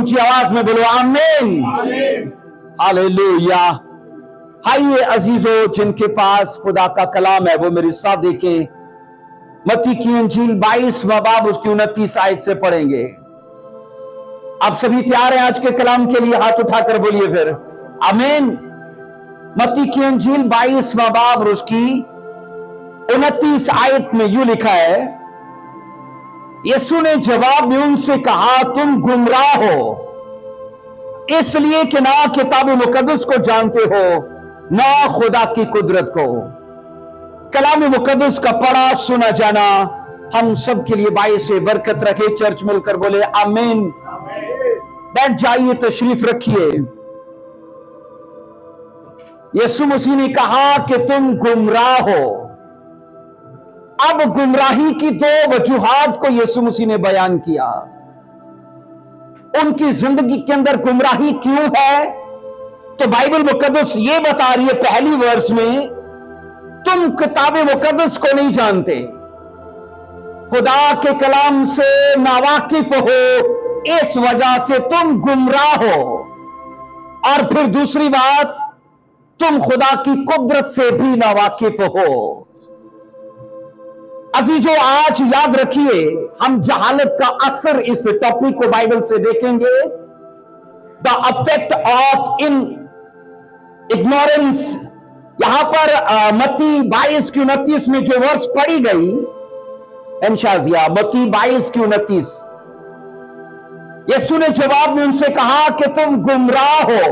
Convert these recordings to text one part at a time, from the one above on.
ऊंची आवाज में बोलो आमीन। हालेलुया। आइए अजीजों, जिनके पास खुदा का कलाम है वो मेरे साथ देखे मत्ती की इंजील 22वां बाब उसकी 29 आयत से पढ़ेंगे। आप सभी तैयार हैं आज के कलाम के लिए? हाथ उठाकर बोलिए फिर आमीन। मत्ती की इंजील 22वां बाब उसकी 29 आयत में यूं लिखा है, यीशु ने जवाब में उनसे कहा, तुम गुमराह हो इसलिए कि ना किताब मुकद्दस को जानते हो ना खुदा की कुदरत को। कलाम मुकद्दस का पढ़ा सुना जाना हम सब के लिए बाइस से बरकत रखे। चर्च मिलकर बोले आमीन। बैठ जाइए, तशरीफ रखिए। यीशु मसीह ने कहा कि तुम गुमराह हो। अब गुमराही की दो वजूहात को यीशु मसीह ने बयान किया। उनकी जिंदगी के अंदर गुमराही क्यों है, तो बाइबल मुकद्दस ये बता रही है पहली वर्स में, तुम किताब मुकद्दस को नहीं जानते, खुदा के कलाम से नावाकिफ हो, इस वजह से तुम गुमराह हो। और फिर दूसरी बात, तुम खुदा की कुदरत से भी नावाकिफ हो। अजीजों, आज याद रखिए, हम जहालत का असर इस टॉपिक को बाइबल से देखेंगे। The affect of in ignorance. यहां पर मत्ती 22 की 29 में जो वर्ष पढ़ी गई, एनशाजिया मत्ती 22 की 29, यीशु ने जवाब में उनसे कहा कि तुम गुमराह हो,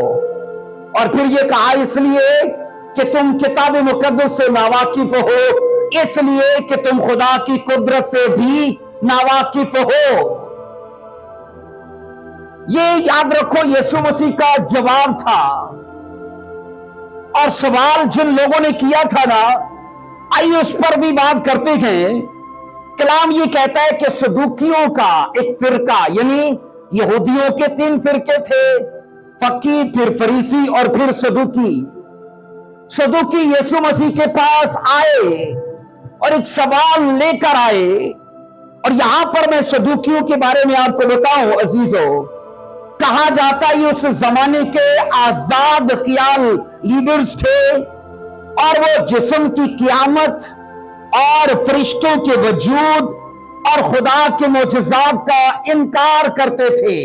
और फिर यह कहा इसलिए कि तुम किताब मुकद्दस से नावाकिफ हो, इसलिए कि तुम खुदा की कुदरत से भी नावाकिफ हो। ये याद रखो, यीशु मसीह का जवाब था। और सवाल जिन लोगों ने किया था ना, आइए उस पर भी बात करते हैं। कलाम ये कहता है कि सदूकियों का एक फिरका, यानी यहूदियों के 3 फिरके थे, फकीह, फिर फरीसी और फिर सदूकी। सदूकी यीशु मसीह के पास आए और एक सवाल लेकर आए। और यहां पर मैं सदूकियों के बारे में आपको बताऊं अजीजों, कहा जाता है ये उस जमाने के आजाद ख्याल लीडर्स थे, और वो जिस्म की क़यामत और फरिश्तों के वजूद और खुदा के मोजज़ात का इनकार करते थे।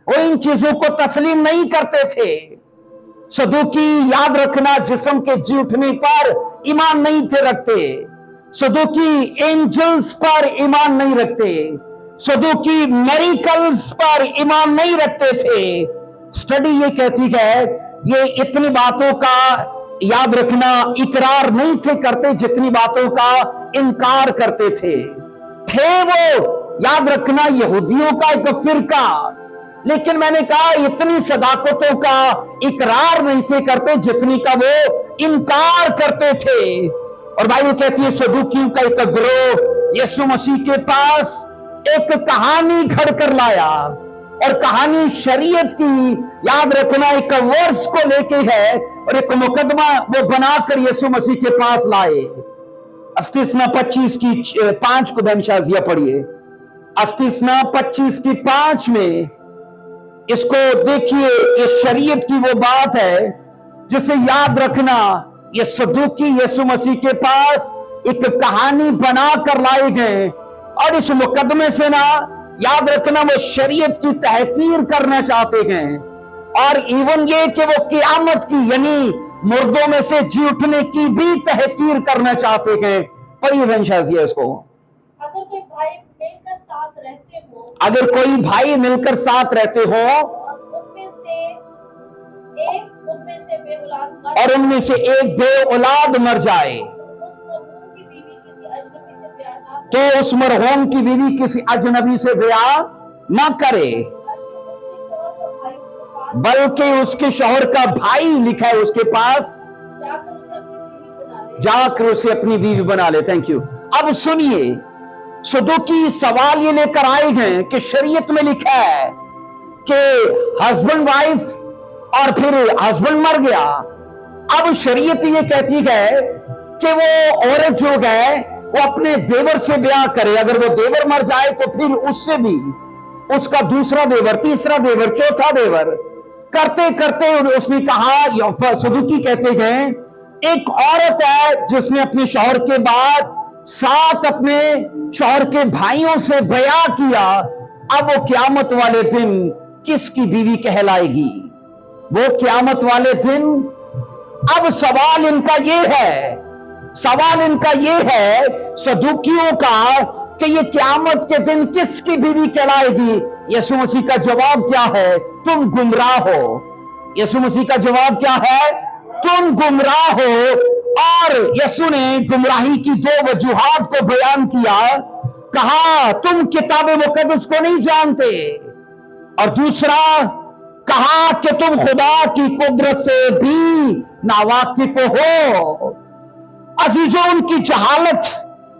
वो इन चीजों को तस्लीम नहीं करते थे। सदूकी, याद रखना, जिस्म के जी उठने पर ईमान नहीं थे रखते। सदूकी एंजल्स पर ईमान नहीं रखते। सदूकी मेरिकल्स पर ईमान नहीं रखते थे। स्टडी ये कहती है, ये इतनी बातों का, याद रखना, इकरार नहीं थे करते जितनी बातों का इनकार करते थे वो, याद रखना, यहूदियों का एक फिरका। लेकिन मैंने कहा इतनी सदाकतों का इकरार नहीं थे करते जितनी का वो इनकार करते थे। और बाइबल कहती है सदूकियों का एक ग्रोह यीशु मसीह के पास एक कहानी घड़ कर लाया, और कहानी शरीयत की, याद रखना, एक वर्ष को लेके है, और एक मुकदमा वो बनाकर यीशु मसीह के पास लाए। अस्तिस्ना 25 की 5 को धनशाजिया पढ़िए। अस्तिस्ना 25 की 5 में इसको देखिए। ये शरीयत की वो बात है जिसे याद रखना, ये सदूकी यीशु मसीह के पास एक कहानी बना कर लाए गए, और इस मुकदमे से ना, याद रखना, वो शरीयत की तहकीर करना चाहते हैं, और इवन ये कि वो क़यामत की, यानी मुर्दों में से जी उठने की भी तहकीर करना चाहते हैं। पढ़िए वंशाजिया इसको। अगर कोई भाई मिलकर साथ रहते हो और उनमें से एक बे औलाद मर जाए, तो उस मरहूम की बीवी किसी अजनबी से ब्याह ना करे, बल्कि उसके शौहर का भाई लिखा है उसके पास, जाकर उसे अपनी बीवी बना ले। Thank you. अब सुनिए, सदूकी सवाल ये लेकर आए हैं कि शरीयत में लिखा है कि हस्बैंड वाइफ, और फिर हस्बैंड मर गया। अब शरीयत ये कहती है कि वो औरत जो है वो अपने देवर से ब्याह करे, अगर वो देवर मर जाए तो फिर उससे भी। उसका दूसरा देवर, तीसरा देवर, चौथा देवर, करते करते उसने कहा, सदूकी कहते हैं, एक औरत है जिसने अपने शौहर के बाद 7 अपने शौहर के भाइयों से बयां किया, अब वो क़यामत वाले दिन किसकी बीवी कहलाएगी? वो क़यामत वाले दिन, अब सवाल इनका ये है सदूकियों का कि ये क़यामत के दिन किसकी बीवी कहलाएगी? यीशु मसीह का जवाब क्या है? तुम गुमराह हो। यीशु मसीह का जवाब क्या है? तुम गुमराह हो। और यीशु ने गुमराही की 2 वजूहात को बयान किया। कहा तुम किताब मुकद्दस को नहीं जानते, और दूसरा कहा कि तुम खुदा की कुदरत से भी नावाकिफ हो। अजीजों, उनकी जहालत,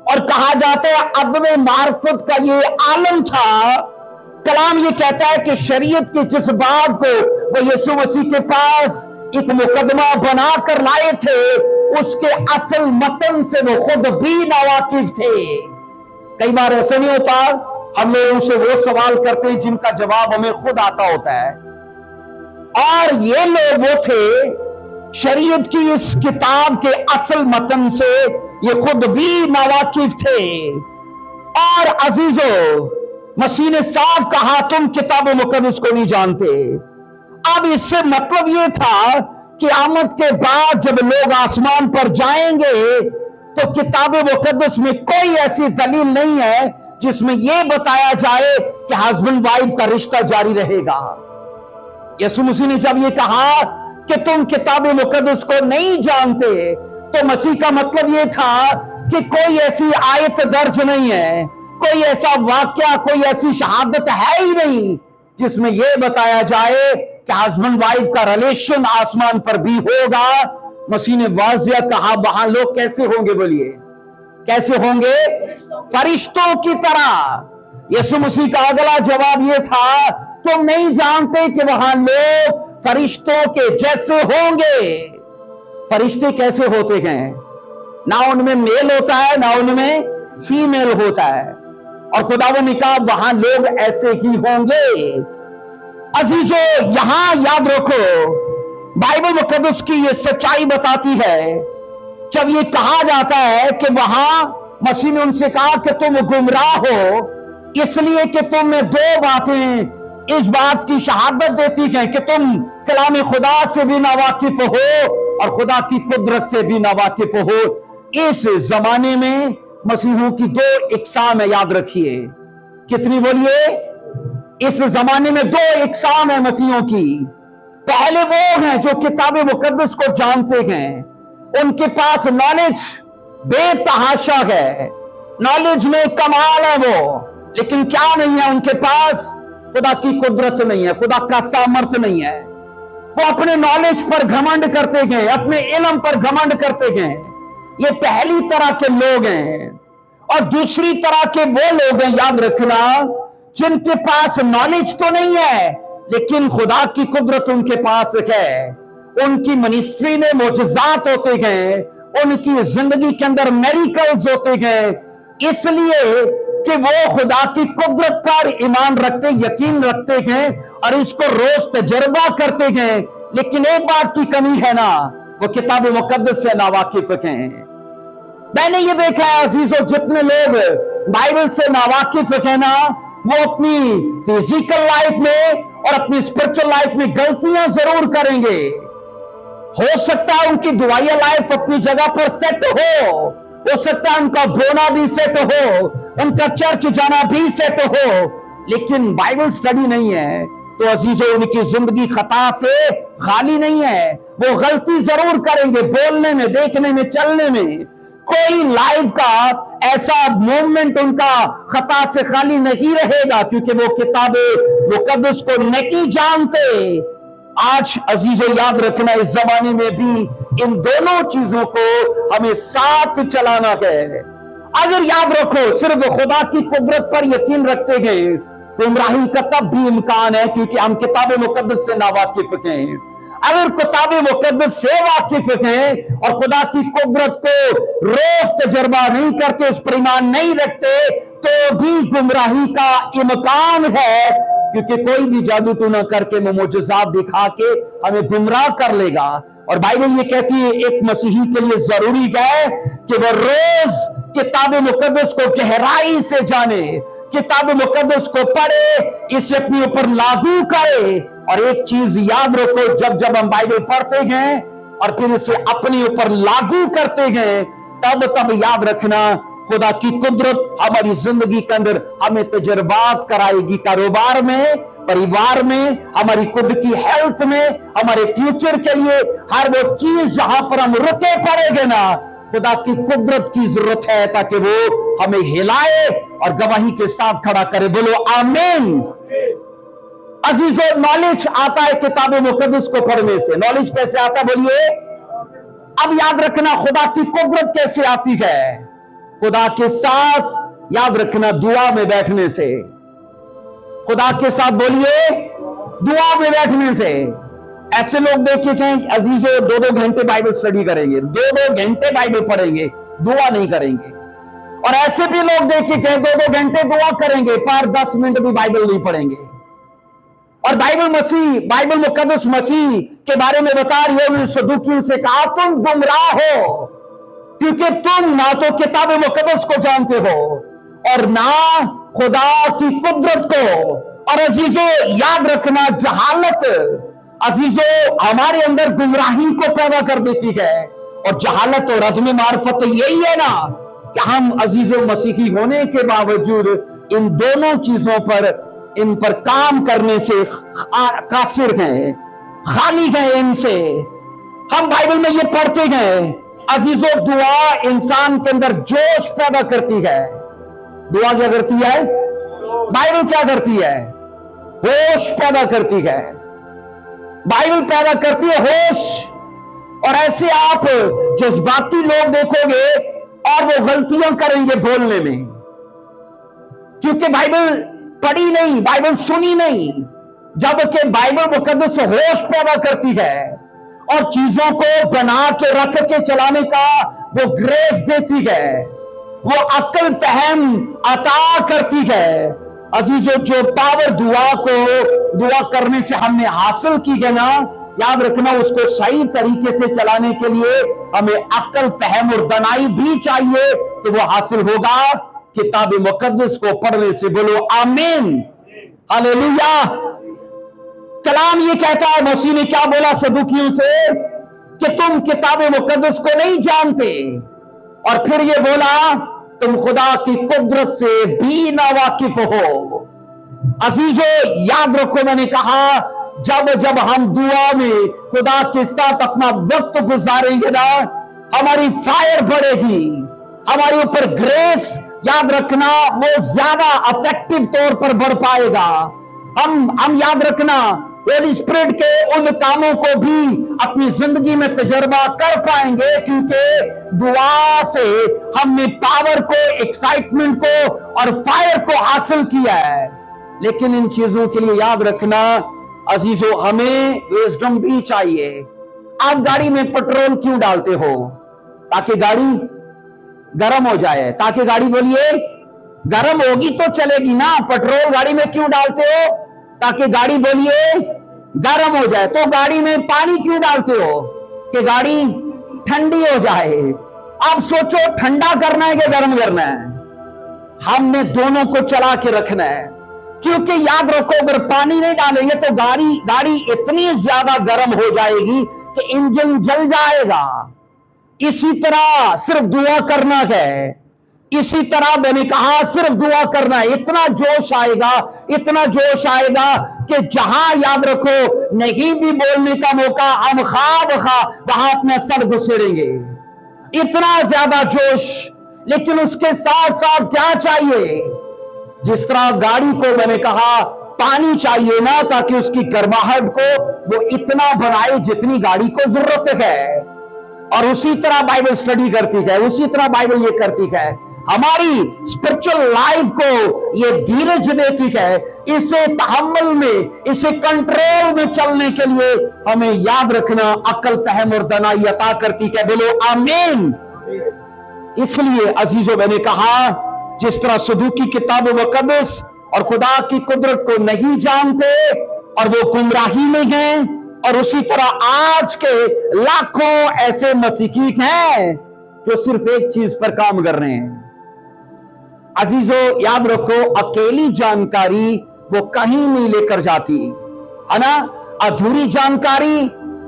और कहा जाता है अदम मार्फत का ये आलम था। कलाम ये कहता है कि शरीयत के जिस बात को वो यीशु मसीह के पास एक मुकदमा बनाकर लाए थे, उसके असल मतन से वो खुद भी नावाकिफ थे। कई बार ऐसा नहीं होता, हम लोगों से वो सवाल करते हैं जिनका जवाब हमें खुद आता होता है, और ये लोग वो थे शरीयत की इस किताब के असल मतन से ये खुद भी नावाकिफ थे। और अजीजों, मसीह ने साफ कहा तुम किताब मुकद्दस को नहीं जानते। अब इससे मतलब ये था कि क़यामत के बाद जब लोग आसमान पर जाएंगे तो किताब मुकद्दस में कोई ऐसी दलील नहीं है जिसमें यह बताया जाए कि हस्बैंड वाइफ का रिश्ता जारी रहेगा। यीशु मसीह ने जब ये कहा कि तुम किताब मुकद्दस को नहीं जानते, तो मसीह का मतलब यह था कि कोई ऐसी आयत दर्ज नहीं है, कोई ऐसा वाक्या, कोई ऐसी शहादत है ही नहीं जिसमें यह बताया जाए कि हस्बैंड वाइफ का रिलेशन आसमान पर भी होगा। मसीह ने वाज़िया कहा वहां लोग कैसे होंगे? बोलिए, कैसे होंगे? फरिश्तों की तरह। यीशु मसीह का अगला जवाब यह था तुम नहीं जानते कि वहां लोग फरिश्तों के जैसे होंगे। फरिश्ते कैसे होते हैं? ना उनमें मेल होता है, ना उनमें फीमेल होता है, और खुदावंद ने कहा वहां लोग ऐसे ही होंगे। अजीजों, यहां याद रखो, बाइबल मुकद्दस की ये सच्चाई बताती है। जब ये कहा जाता है कि वहां मसीह ने उनसे कहा कि तुम गुमराह हो, इसलिए कि तुम में 2 बातें इस बात की शहादत देती हैं कि तुम कलाम खुदा से भी नावाकिफ हो और खुदा की कुदरत से भी नावाकिफ हो। इस जमाने में मसीहों की 2 इकसाम है, याद रखिए। कितनी? बोलिए। इस जमाने में 2 इकसाम है मसीहों की। पहले वो हैं जो किताब मुकद्दस को जानते हैं, उनके पास नॉलेज बेतहाशा है, नॉलेज में कमाल है वो, लेकिन क्या नहीं है उनके पास? खुदा की कुदरत नहीं है, खुदा का सामर्थ्य नहीं है। वो अपने नॉलेज पर घमंड करते गए, अपने इल्म पर घमंड करते गए। ये पहली तरह के लोग हैं। और दूसरी तरह के वो लोग हैं, याद रखना, जिनके पास नॉलेज तो नहीं है लेकिन खुदा की कुदरत उनके पास है। उनकी मिनिस्ट्री में मोजज़ात होते गए, उनकी जिंदगी के अंदर मेरिकल्स होते गए, इसलिए कि वो खुदा की कुदरत पर ईमान रखते, यकीन रखते गए और इसको रोज तजर्बा करते गए। लेकिन एक बात की कमी है ना, वो किताब मुकद्दस से नावाकिफ हैं। मैंने ये देखा है अजीजों, जितने लोग बाइबल से नावाकिफ है ना, वो अपनी फिजिकल लाइफ में और अपनी स्पिरिचुअल लाइफ में गलतियां जरूर करेंगे। हो सकता है उनकी दुआया लाइफ अपनी जगह पर सेट हो सकता है उनका बोना भी सेट हो, उनका चर्च जाना भी सेट हो, लेकिन बाइबल स्टडी नहीं है, तो अजीजों उनकी जिंदगी खता से खाली नहीं है। वो गलती जरूर करेंगे, बोलने में, देखने में, चलने में। कोई लाइफ का ऐसा मूवमेंट उनका खता से खाली नहीं रहेगा, क्योंकि वो किताबे मुकद्दस को नहीं जानते। आज अजीजों याद रखना, इस जमाने में भी इन दोनों चीजों को हमें साथ चलाना है। अगर याद रखो सिर्फ खुदा की कुदरत पर यकीन रखते गए, गुमराही का तब भी इम्कान है, क्योंकि हम किताब मुकद्दस से नावाकिफ हैं। अगर किताब मुकद्दस से वाकिफ हैं और खुदा की कुदरत को रोज तजर्बा नहीं करते, उस पर ईमान नहीं रखते, तो भी गुमराही का इम्कान है। क्योंकि कोई भी जादू टूना करके मुजज़ात दिखा के हमें गुमराह कर लेगा। और बाइबल ये कहती है एक मसीही के लिए जरूरी है कि वह रोज किताब मुकद्दस को गहराई से जाने, किताब मुकद्दस को पढ़े, इसे अपने ऊपर लागू करे। और एक चीज याद रखो, जब जब हम बाइबल पढ़ते हैं और फिर इसे अपने ऊपर लागू करते हैं, तब तब याद रखना खुदा की कुदरत हमारी जिंदगी के अंदर हमें तजर्बात कराएगी। कारोबार में, परिवार में, हमारी खुद की हेल्थ में, हमारे फ्यूचर के लिए हर वो चीज जहां पर हम रुके पड़ेंगे ना, खुदा की कुदरत की जरूरत है ताकि वो हमें हिलाए और गवाही के साथ खड़ा करे। बोलो आमीन। अजीजों, नॉलेज आता है किताब मुकद्दस को पढ़ने से। नॉलेज कैसे आता है बोलिए? अब याद रखना खुदा की कुदरत कैसे आती है। खुदा के साथ याद रखना दुआ में बैठने से। खुदा के साथ बोलिए दुआ में बैठने से। ऐसे लोग देखे थे अजीजों 2-2 घंटे बाइबल स्टडी करेंगे, 2-2 घंटे बाइबल पढ़ेंगे, दुआ नहीं करेंगे। और ऐसे भी लोग देखे थे 2-2 घंटे दुआ करेंगे पर 10 मिनट भी बाइबल नहीं पढ़ेंगे। और बाइबल मुकद्दस मसीह के बारे में बता रही है, सदूकियों से कहा तुम गुमराह हो, क्योंकि तुम ना तो किताब मुकद्दस को जानते हो और ना खुदा की कुदरत को। और अजीजों याद रखना, जहालत अजीजों हमारे अंदर गुमराही को पैदा कर देती है। और जहालत और अदम मार्फत यही है ना कि हम अजीजों मसीही होने के बावजूद इन दोनों चीजों पर, इन पर काम करने से कासिर हैं, खाली हैं इनसे। हम बाइबल में ये पढ़ते हैं अजीजों, दुआ इंसान के अंदर जोश पैदा करती है। दुआ क्या करती है? बाइबल क्या करती है? होश पैदा करती है। बाइबल पैदा करती है होश। और ऐसे आप जज्बाती लोग देखोगे और वो गलतियां करेंगे बोलने में, क्योंकि बाइबल पढ़ी नहीं, बाइबल सुनी नहीं। जबकि बाइबल मुकद्दस होश पैदा करती है और चीजों को बना के रख के चलाने का वो ग्रेस देती है, वो अक्ल फहम अता करती है। अजीजों, जो पावर दुआ करने से हमने हासिल की है ना, याद रखना उसको सही तरीके से चलाने के लिए हमें अक्ल फहम और दनाई भी चाहिए, तो वो हासिल होगा किताब मुकद्दस को पढ़ने से। बोलो आमीन, हालेलुया। कलाम ये कहता है, मसीह ने क्या बोला सदूकियों से कि तुम किताब मुकद्दस को नहीं जानते, और फिर ये बोला तुम खुदा की कुदरत से भी ना वाकिफ हो। अजीजों याद रखो, मैंने कहा जब जब हम दुआ में खुदा के साथ अपना वक्त गुजारेंगे ना, हमारी फायर बढ़ेगी, हमारे ऊपर ग्रेस याद रखना वो ज्यादा इफेक्टिव तौर पर बढ़ पाएगा। हम याद रखना होली स्पिरिट के उन कामों को भी अपनी जिंदगी में तजर्बा कर पाएंगे, क्योंकि दुआ से हमने पावर को, एक्साइटमेंट को और फायर को हासिल किया है। लेकिन इन चीजों के लिए याद रखना अजीजों, हमें विजडम भी चाहिए। आप गाड़ी में पेट्रोल क्यों डालते हो? ताकि गाड़ी गर्म हो जाए, ताकि गाड़ी बोलिए गर्म होगी तो चलेगी ना। पेट्रोल गाड़ी में क्यों डालते हो? ताकि गाड़ी बोलिए गर्म हो जाए। तो गाड़ी में पानी क्यों डालते हो? कि गाड़ी ठंडी हो जाए। आप सोचो, ठंडा करना है कि गर्म करना है? हमने दोनों को चला के रखना है, क्योंकि याद रखो अगर पानी नहीं डालेंगे तो गाड़ी इतनी ज्यादा गर्म हो जाएगी कि इंजन जल जाएगा। इसी तरह सिर्फ दुआ करना है, इसी तरह मैंने कहा सिर्फ दुआ करना है। इतना जोश आएगा, इतना जोश आएगा कि जहां याद रखो नहीं भी बोलने का मौका, हम वहां अपना सर घुसेड़ेंगे। इतना ज्यादा जोश। लेकिन उसके साथ साथ क्या चाहिए? जिस तरह गाड़ी को मैंने कहा पानी चाहिए ना, ताकि उसकी गर्माहट को वो इतना बढ़ाए जितनी गाड़ी को जरूरत है। और उसी तरह बाइबल स्टडी करती है, उसी तरह बाइबल ये करती है। हमारी स्पिरिचुअल लाइफ को ये धीरज देती है। इसे तहम्मुल में, इसे कंट्रोल में चलने के लिए हमें याद रखना अक्ल फहम और दनाई अता करती है। बोलो आमीन। इसलिए अजीजों मैंने कहा जिस तरह सदूकी किताब मुकद्दस और खुदा की कुदरत को नहीं जानते और वो गुमराही में हैं। और उसी तरह आज के लाखों ऐसे मसीही हैं जो सिर्फ एक चीज पर काम कर रहे हैं। अजीजों, याद रखो, अकेली जानकारी वो कहीं नहीं लेकर जाती, है ना। अधूरी जानकारी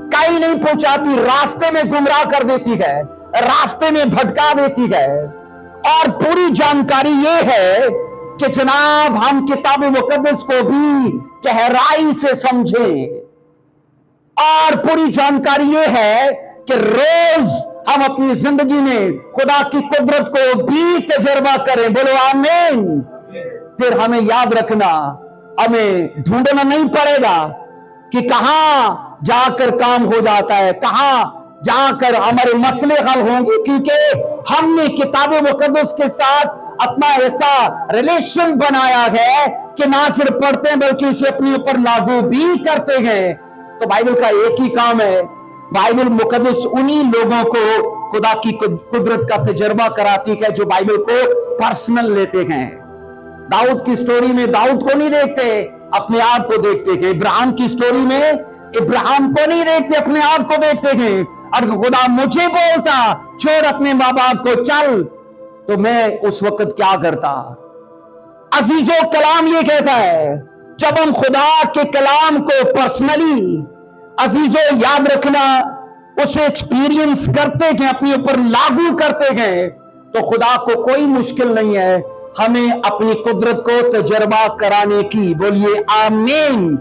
कहीं नहीं पहुंचाती, रास्ते में गुमराह कर देती है, रास्ते में भटका देती है। और पूरी जानकारी ये है कि जनाब हम किताब मुकद्दस को भी गहराई से समझें। और पूरी जानकारी ये है कि रोज हम अपनी जिंदगी में खुदा की कुदरत को भी तजर्बा करें। बोलो आमीन। फिर हमें याद रखना, हमें ढूंढना नहीं पड़ेगा कि कहां जाकर काम हो जाता है, कहां जाकर हमारे मसले हल होंगे, क्योंकि हमने किताब मुकद्दस के साथ अपना ऐसा रिलेशन बनाया है कि ना सिर्फ पढ़ते हैं बल्कि उसे अपने ऊपर लागू भी करते हैं। तो बाइबल का एक ही काम है, बाइबल मुकद्दस उन्हीं लोगों को खुदा की कुदरत का तजर्बा कराती है जो बाइबल को पर्सनल लेते हैं। दाऊद की स्टोरी में दाऊद को नहीं देखते, अपने आप को देखते हैं। इब्राहिम की स्टोरी में इब्राहिम को नहीं देखते, अपने आप को देखते हैं। और खुदा मुझे बोलता छोड़ अपने माँ बाप को चल, तो मैं उस वक्त क्या करता। अजीजों, कलाम ये कहता है जब हम खुदा के कलाम को पर्सनली, अजीजों याद रखना, उसे एक्सपीरियंस करते हैं, अपने ऊपर लागू करते हैं, तो खुदा को कोई मुश्किल नहीं है हमें अपनी कुदरत को तजर्बा कराने की। बोलिए आमीन।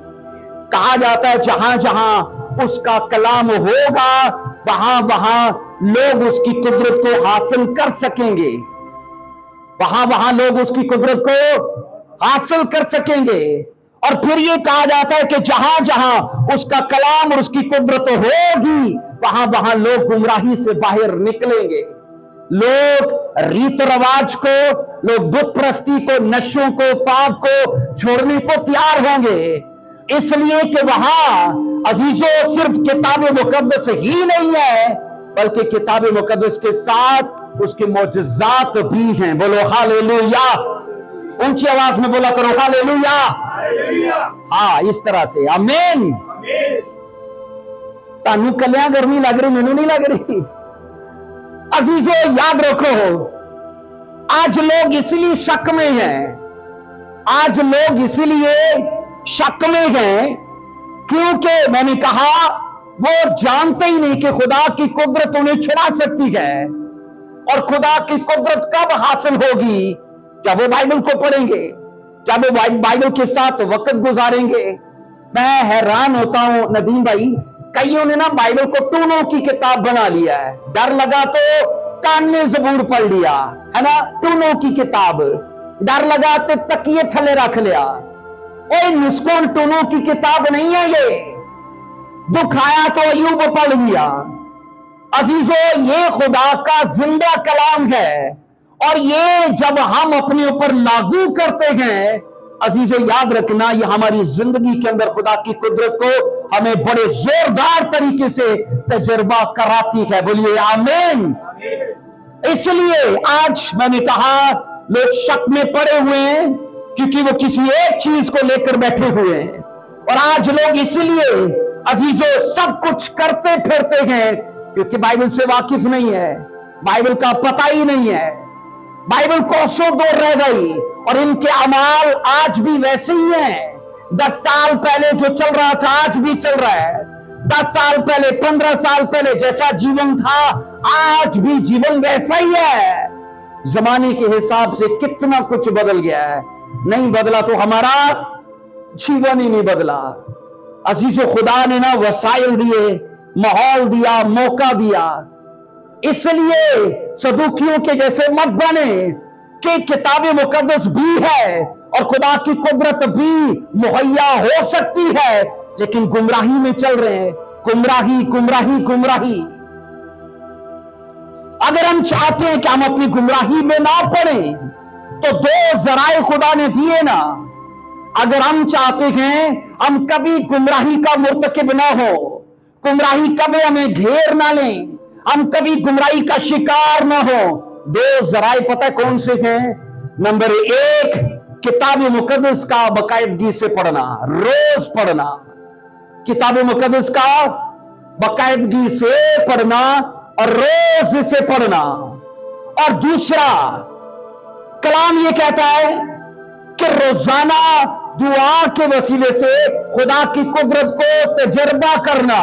कहा जाता है जहां जहां उसका कलाम होगा वहां वहां लोग उसकी कुदरत को हासिल कर सकेंगे, वहां वहां लोग उसकी कुदरत को हासिल कर सकेंगे। और फिर ये कहा जाता है कि जहां जहां उसका कलाम और उसकी कुदरत होगी वहां वहां लोग गुमराही से बाहर निकलेंगे। लोग रीत रिवाज को, लोग बुत प्रस्ती को, नशों को, पाप को छोड़ने को तैयार होंगे। इसलिए कि वहां अजीजों सिर्फ किताब मुकद्दस ही नहीं है बल्कि किताब मुकद्दस के साथ उसके मौजज़ात भी हैं। बोलो हालेलुया। ऊंची आवाज में बोला करो हालेलुया। हाँ, इस तरह से आमीन। तानू कल्याण गर्मी लग रही, मैनू नहीं लग रही। अजीजों याद रखो, आज लोग इसलिए शक में हैं, आज लोग इसलिए शक में हैं क्योंकि मैंने कहा वो जानते ही नहीं कि खुदा की कुदरत उन्हें छुड़ा सकती है। और खुदा की कुदरत कब हासिल होगी? जब वो बाइबल को पढ़ेंगे, जब वो बाइबल के साथ वक्त गुजारेंगे। मैं हैरान होता हूं नदीम भाई, कईयों ने ना बाइबल को टूनों की किताब बना लिया है। डर लगा तो कान में ज़बूर पढ़ लिया, है ना, टूनों की किताब। डर लगा तो तकिए थले रख लिया। कोई नुस्खों टूनों की किताब नहीं है ये। दुख आया तो अयूब पढ़ लिया। अजीजों, ये खुदा का जिंदा कलाम है और ये जब हम अपने ऊपर लागू करते हैं, अजीजों याद रखना, ये हमारी जिंदगी के अंदर खुदा की कुदरत को हमें बड़े जोरदार तरीके से तजर्बा कराती है। बोलिए आमीन। इसलिए आज मैंने कहा लोग शक में पड़े हुए हैं क्योंकि वो किसी एक चीज को लेकर बैठे हुए हैं। और आज लोग इसलिए अजीजों सब कुछ करते फिरते हैं क्योंकि बाइबल से वाकिफ नहीं है, बाइबल का पता ही नहीं है। बाइबल कोसों दूर रह गई और इनके अमाल आज भी वैसे ही हैं। 10 साल पहले जो चल रहा था आज भी चल रहा है। 10 साल पहले, 15 साल पहले जैसा जीवन था आज भी जीवन वैसा ही है। जमाने के हिसाब से कितना कुछ बदल गया है। नहीं बदला तो हमारा जीवन ही नहीं बदला। अजीजों, खुदा ने ना वसाइल दिए, माहौल दिया, मौका दिया। इसलिए सदूकियों के जैसे मत बने कि किताब मुकद्दस भी है और खुदा की कुदरत भी मुहैया हो सकती है, लेकिन गुमराही में चल रहे हैं। गुमराही, गुमराही, गुमराही। अगर हम चाहते हैं कि हम अपनी गुमराही में ना पड़े तो 2 जराए खुदा ने दिए ना। अगर हम चाहते हैं हम कभी गुमराही का मुर्तकिब ना हो, गुमराही कभी हमें घेर ना लें, हम कभी गुमराही का शिकार ना हो, 2 जराए पता कौन से हैं? नंबर 1 किताब मुकद्दस का बाकायदगी से पढ़ना, रोज पढ़ना, किताब मुकद्दस का बाकायदगी से पढ़ना और रोज इसे पढ़ना। और दूसरा, कलाम ये कहता है कि रोजाना दुआ के वसीले से खुदा की कुदरत को तजर्बा करना।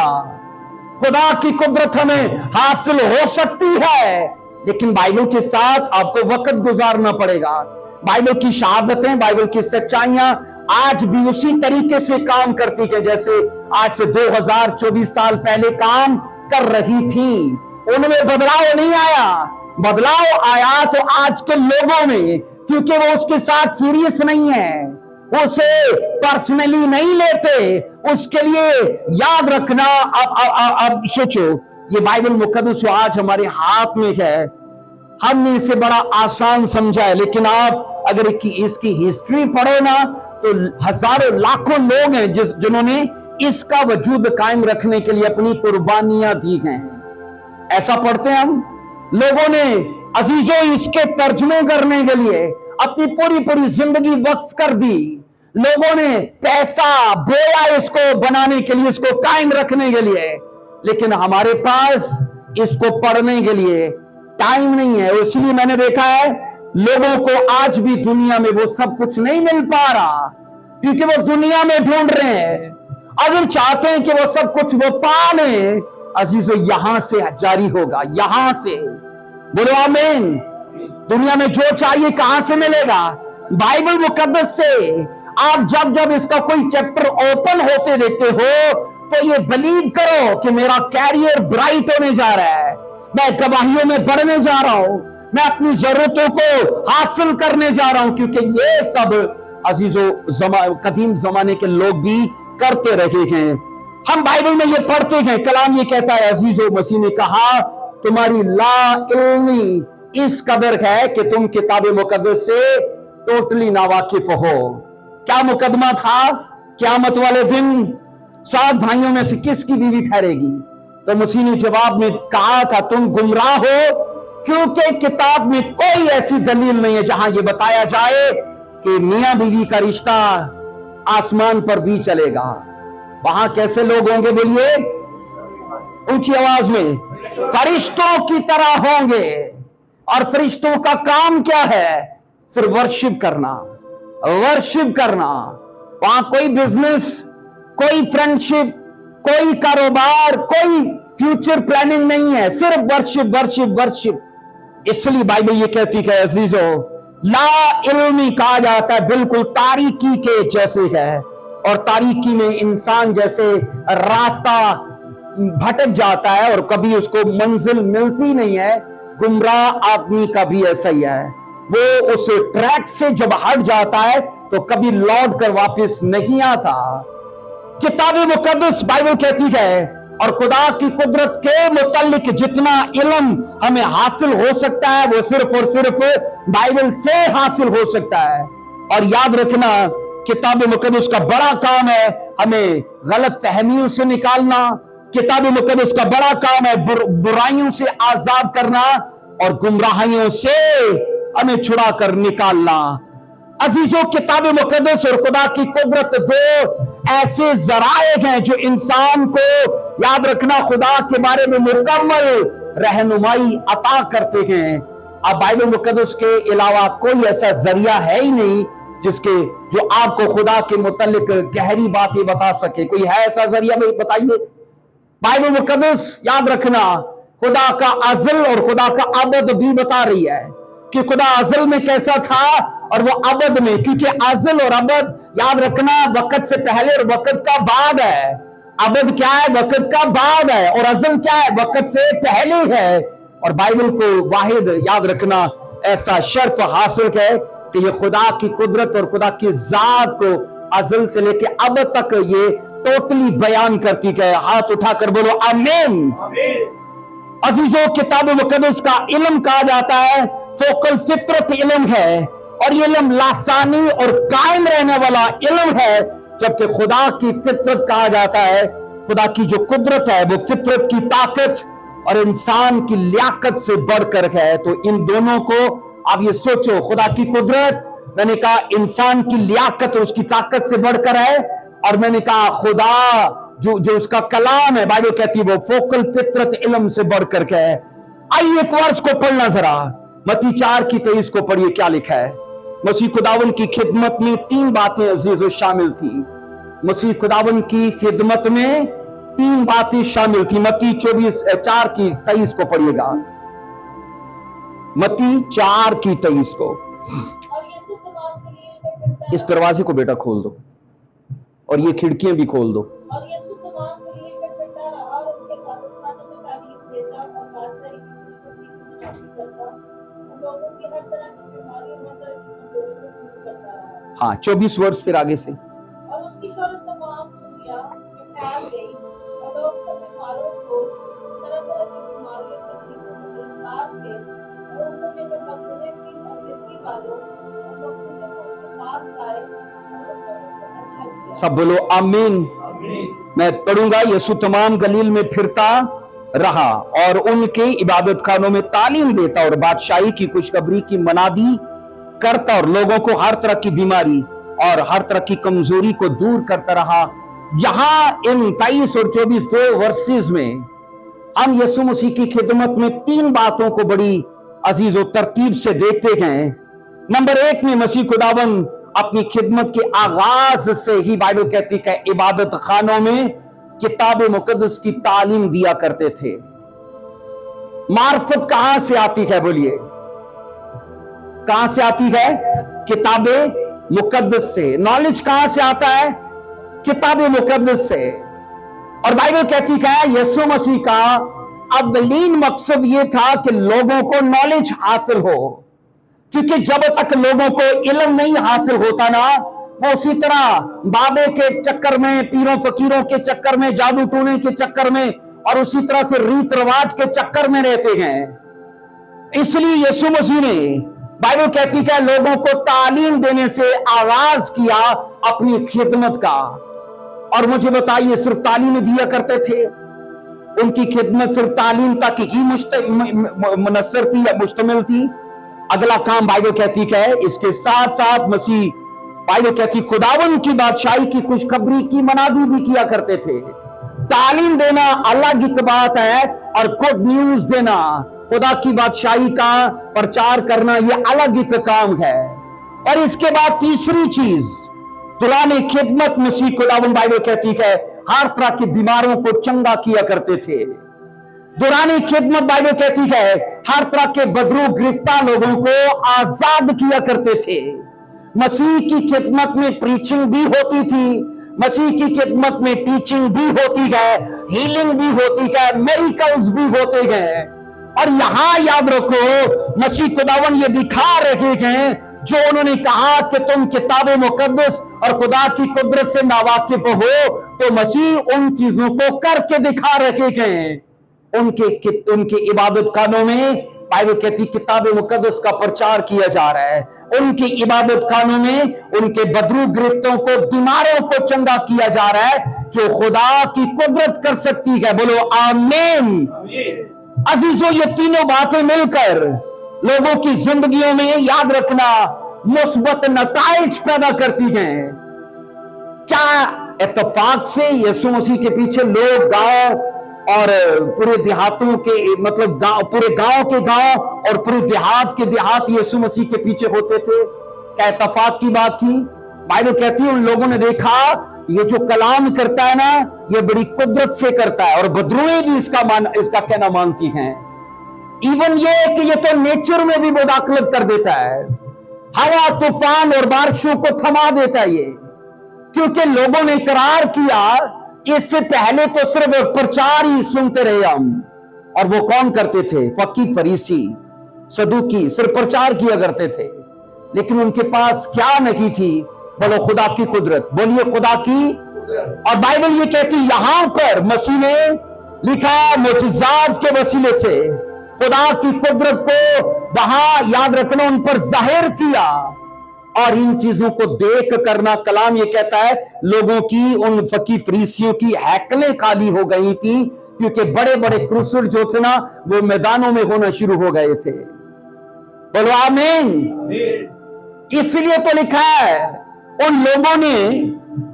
खुदा की कुदरत हमें हासिल हो सकती है, लेकिन बाइबल के साथ आपको वक्त गुजारना पड़ेगा। बाइबल की शहादतें, बाइबल की सच्चाइयां आज भी उसी तरीके से काम करती है जैसे आज से 2024 साल पहले काम कर रही थी। उनमें बदलाव नहीं आया। बदलाव आया तो आज के लोगों में, क्योंकि वो उसके साथ सीरियस नहीं है, उसे पर्सनली नहीं लेते। उसके लिए याद रखना, अब सोचो, ये बाइबल मुकद्दस आज हमारे हाथ में है, हमने इसे बड़ा आसान समझा है, लेकिन आप अगर इसकी हिस्ट्री पढ़ो ना तो हजारों लाखों लोग हैं जिन्होंने इसका वजूद कायम रखने के लिए अपनी कुर्बानियां दी हैं। ऐसा पढ़ते हैं हम, लोगों ने अजीजों इसके तर्जुमे करने के लिए अपनी पूरी जिंदगी वक्फ कर दी। लोगों ने पैसा बोया इसको बनाने के लिए, इसको कायम रखने के लिए, लेकिन हमारे पास इसको पढ़ने के लिए टाइम नहीं है। इसलिए मैंने देखा है लोगों को आज भी दुनिया में वो सब कुछ नहीं मिल पा रहा, क्योंकि वो दुनिया में ढूंढ रहे हैं। अगर चाहते हैं कि वो सब कुछ वो पा लें, अजीजों यहां से जारी होगा, यहां से। बोलो आमीन। दुनिया में जो चाहिए कहां से मिलेगा? बाइबल मुकद्दस से। आप जब इसका कोई चैप्टर ओपन होते देखते हो तो ये बिलीव करो कि मेरा कैरियर ब्राइट होने जा रहा है, मैं गवाहियों में बढ़ने जा रहा हूं, मैं अपनी जरूरतों को हासिल करने जा रहा हूं, क्योंकि ये सब अजीजों कदीम जमाने के लोग भी करते रहे हैं। हम बाइबल में ये पढ़ते हैं, कलाम ये कहता है, अजीजों मसीह ने कहा तुम्हारी ला इल्मी इस कदर है कि तुम किताब मुकद्दस से टोटली नावाकिफ हो। क्या मुकदमा था? क़यामत वाले दिन 7 भाइयों में से किसकी बीवी ठहरेगी? तो मसीह ने जवाब में कहा था तुम गुमराह हो, क्योंकि किताब में कोई ऐसी दलील नहीं है जहां यह बताया जाए कि मियां बीवी का रिश्ता आसमान पर भी चलेगा। वहां कैसे लोग होंगे? बोलिए ऊंची आवाज में। फरिश्तों की तरह होंगे। और फरिश्तों का काम क्या है? सिर्फ वर्शिप करना, वर्शिप करना। वहां कोई बिजनेस, कोई फ्रेंडशिप, कोई कारोबार, कोई फ्यूचर प्लानिंग नहीं है, सिर्फ वर्शिप वर्शिप वर्शिप। इसलिए बाइबल ये कहती है अजीजों, ला इल्मी कहा जाता है बिल्कुल तारीकी के जैसे है, और तारीकी में इंसान जैसे रास्ता भटक जाता है और कभी उसको मंजिल मिलती नहीं है, गुमराह आदमी का भी ऐसा ही है। वो उस ट्रैक से जब हट जाता है तो कभी लौट कर वापस नहीं आता। किताब मुकद्दस बाइबल कहती है, और खुदा की कुदरत के मुतालिक जितना इल्म हमें हासिल हो सकता है वो सिर्फ और सिर्फ बाइबल से हासिल हो सकता है। और याद रखना, किताब मुकद्दस का बड़ा काम है हमें गलत फहमियों से निकालना। किताब मुकद्दस का बड़ा काम है बुराइयों से आजाद करना और गुमराहियों से हमें छुड़ा कर निकालना। अजीजों, किताब मुकद्दस और खुदा की कुदरत दो ऐसे जराए हैं जो इंसान को, याद रखना, खुदा के बारे में मुकम्मल रहनुमाई अता करते हैं। अब बाइबल मुकद्दस के अलावा कोई ऐसा जरिया है ही नहीं जो आपको खुदा के मुतल्लिक गहरी बातें बता सके। कोई है ऐसा जरिया? में बताइए। बाइबल मुकद्दस, याद रखना, खुदा का अज़ल और खुदा का अबद भी बता रही है कि खुदा अज़ल में कैसा था और वो अबद में, क्योंकि अज़ल और अबद, याद रखना, वक्त से पहले और वक्त का बाद है। अबद क्या है? वक्त का बाद है। और अज़ल क्या है? वक्त से पहले है। और बाइबल को वाहिद, याद रखना, ऐसा शर्फ हासिल है कि ये खुदा की कुदरत और खुदा की जात को अज़ल से लेके अब तक ये टोटली बयान करती है। हाथ उठाकर बोलो आमीन। अजीजों, किताब मुकद्दस का इल्म कहा जाता है फोकल फितरत इल्म है, और ये इल्म लासानी और कायम रहने वाला इल्म है, जबकि खुदा की फितरत कहा जाता है, खुदा की जो कुदरत है वो फितरत की ताकत और इंसान की लियाकत से बढ़कर है। तो इन दोनों को आप ये सोचो, खुदा की कुदरत मैंने कहा इंसान की लियाकत और उसकी ताकत से बढ़कर है, और मैंने कहा खुदा जो उसका कलाम है, बाइबल कहती है वो फोकल फितरत इल्म से बढ़कर के है। आइए एक वर्ष को पढ़ना जरा, मत्ती 4:23 को पढ़िए, क्या लिखा है। मसीह खुदावन की खिदमत में 3 बातें अजीजों शामिल थी। मसीह खुदावन की खिदमत में 3 बातें शामिल थी। मत्ती 4:23 को पढ़िएगा, मत्ती 4:23 को। इस दरवाजे को बेटा खोल दो और ये खिड़कियां भी खोल दो। हाँ, 24 वर्ष फिर आगे से। और उसकी शोहरत तमाम दुनिया में फैल गई और लोग सब बीमारों को तरह-तरह की बीमारियों तकलीफों से गिरफ्तार थे, और उन्होंने जब मकबूले की अमृति वालों और मकबूले को उनके पास लाए और उनको अच्छा किया। सब बोलो आमीन। मैं पढ़ूंगा। यीशु तमाम गलील में फिरता रहा और उनके इबादत खानों में तालीम देता और बादशाही की खुशखबरी की मनादी करता और लोगों को हर तरह की बीमारी और हर तरह की कमजोरी को दूर करता रहा। यहां इन 23 और 24 2 वर्सेस में हम यीशु मसीह की खिदमत में 3 बातों को बड़ी अजीज और तरतीब से देखते हैं। नंबर 1 में मसीह खुदावन अपनी खिदमत के आगाज से ही बाइबल कहती है इबादत खानों में किताब मुकद्दस की तालीम दिया करते थे। मार्फत कहां से आती है? बोलिए, कहां से आती है? किताबे मुकद्दस से। नॉलेज कहां से आता है? किताबे मुकद्दस से। और बाइबल कहती है यीशु मसीह का अव्वलीन मकसद यह था कि लोगों को नॉलेज हासिल हो, क्योंकि जब तक लोगों को इल्म नहीं हासिल होता ना, वो उसी तरह बाबे के चक्कर में, पीरों फकीरों के चक्कर में, जादू टोने के चक्कर में और उसी तरह से रीत रिवाज के चक्कर में रहते हैं। इसलिए यीशु मसीह ने, बाइबल कहती है, लोगों को तालीम देने से आगाज किया अपनी खिदमत का। और मुझे बताइए, सिर्फ तालीम दिया करते थे? उनकी खिदमत सिर्फ तालीम तक ही मुनस्सर थी या मुश्तमिल थी? अगला काम बाइबल कहती है इसके साथ साथ मसीह, बाइबल कहती खुदावन की बादशाही की खुशखबरी की मनादी भी किया करते थे। तालीम देना अलग एक बात है और गुड न्यूज देना, खुदा की बादशाही का प्रचार करना, यह अलग एक काम है। और इसके बाद तीसरी चीज, दुलाने खिदमत मसीह खुदावन, बाइबल कहती है, हर तरह की बीमारों को चंगा किया करते थे। दुरानी खिदमत, बाइबल कहती है, हर तरह के बदरू गिरफ्तार लोगों को आजाद किया करते थे। मसीह की खिदमत में प्रीचिंग भी होती थी, मसीह की खिदमत में टीचिंग भी होती है, हीलिंग भी होती है, मेरिकल्स भी होते गए। और यहां याद रखो, मसीह खुदावन ये दिखा रहे हैं, जो उन्होंने कहा कि तुम किताब मुकद्दस और खुदा की कुदरत से नावाकिफ हो, तो मसीह उन चीजों को करके दिखा रहे हैं। उनके इबादत खानों में, बाइबल कहती किताब मुकद्दस का प्रचार किया जा रहा है। उनकी इबादत खानों में उनके बदरू गिरफ्तों को, बीमारों को चंगा किया जा रहा है, जो खुदा की कुदरत कर सकती है। बोलो आमीन। अजीजों, ये तीनों बातें मिलकर लोगों की जिंदगियों में, याद रखना, मुस्बत नताइज पैदा करती हैं। क्या इत्तेफाक से यीशु मसीह के पीछे लोग गांव और पूरे देहातों के, मतलब पूरे गांव के गांव और पूरे देहात के देहात यीशु मसीह के पीछे होते थे? क्या इत्तेफाक की बात थी? बाइबल कहती है उन लोगों ने देखा ये जो कलाम करता है ना, ये बड़ी कुदरत से करता है, और बदरुएं भी इसका कहना मानती हैं। इवन ये कि ये तो नेचर में भी मुदाखलत कर देता है, हवा तूफान और बारिशों को थमा देता है ये, क्योंकि लोगों ने इकरार किया। इससे पहले तो सिर्फ प्रचार ही सुनते रहे हम, और वो कौन करते थे? फकी, फरीसी, सदूकी, सिर्फ प्रचार किया करते थे, लेकिन उनके पास क्या नहीं थी? बोलो खुदा की कुदरत। बोलिए खुदा की। और बाइबल ये कहती, यहां पर मसीह ने लिखा, मुजज़ात के वसीले से खुदा की कुदरत को वहां, याद रखना, उन पर जाहिर किया। और इन चीजों को देख करना, कलाम ये कहता है, लोगों की, उन फकी फरीसियों की हैकलें खाली हो गई थी, क्योंकि बड़े बड़े क्रूसेड जो थे ना, वो मैदानों में होना शुरू हो गए थे। बोलो आमीन। इसलिए तो लिखा है उन लोगों ने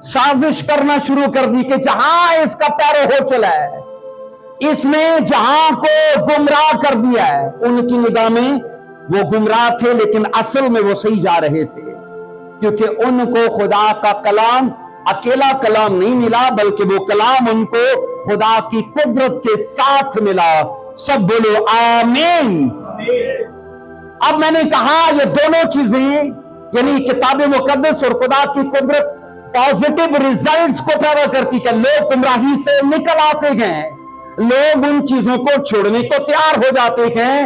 साजिश करना शुरू कर दी कि जहां इसका पैरो हो चला है, इसमें जहां को गुमराह कर दिया है। उनकी निगाह में वो गुमराह थे, लेकिन असल में वो सही जा रहे थे, क्योंकि उनको खुदा का कलाम अकेला कलाम नहीं मिला, बल्कि वो कलाम उनको खुदा की कुदरत के साथ मिला। सब बोलो आमीन। अब मैंने कहा ये दोनों चीजें, यानी किताब मुकद्दस और खुदा की कुदरत, पॉजिटिव रिजल्ट्स को पैदा करती है। लोग गुमराही से निकल आते हैं, लोग उन चीजों को छोड़ने को तैयार हो जाते हैं